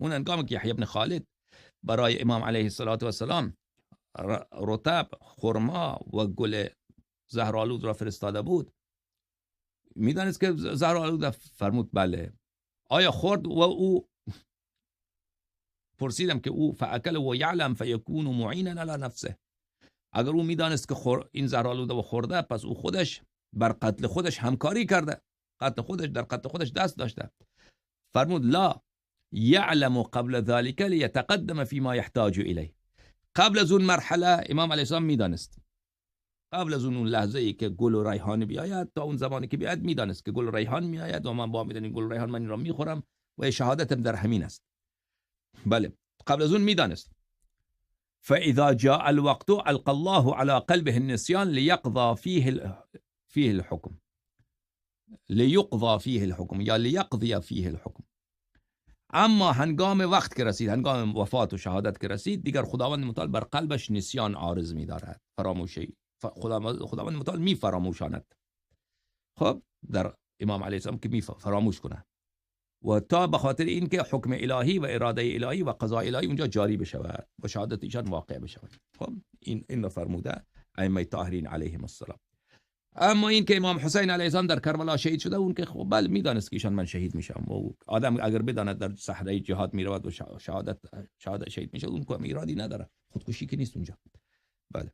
اون هنگامی که یحیی بن خالد برای امام علیه السلام رطب، خرما و گل زهرآلود را فرستاده بود، میدانست که زهرآلود؟ فرمود بله. آیا خورد؟ و او پرسیدم که او فاکل و یعلم فیکون معینا علی نفسه، اگر او میدانست که این زهرآلود و خورده، پس او خودش بر قتل خودش همکاری کرده، در قتل خودش دست داشته. فرمود لا یعلم قبل ذلك لیتقدم فيما يحتاج الیه. قبل از اون مرحله امام علیه السلام میدانست، قبل از اون لحظه ای که گل و ریحان بیاید تا اون زمانی که بیاید میدانست که گل و ریحان میآید و من با میدونم گل و ریحان من این را میخورم و شهادتم در همین است. بله، قبل از اون میدانست. فاذا جاء الوقت القى الله على قلبه النسيان ليقضى فيه الحكم، لیقضى فيه الحكم یا لیقضی فيه الحكم. اما هنگام وقت که رسید، هنگام وفات و شهادت که رسید، دیگر خداوند متعال بر قلبش نسیان عارض می‌دارد، فراموشی. خداوند متعال می فراموشاند. خب در امام علیه السلام که می فراموش کنه و تا به خاطر این که حکم الهی و اراده الهی و قضاء الهی اونجا جاری بشود و شهادت ایشان واقع بشود. خب این رو فرموده ائمه طاهرین علیهم السلام. اما این که امام حسین علیه السلام در کربلا شهید شده، اون که خب بله میدانست که ایشان من شهید میشم و آدم اگر بداند در صحرای جهاد میرود و شهادت شهید میشه، اون که ایرادی نداره، خودکشی که نیست اونجا. بله.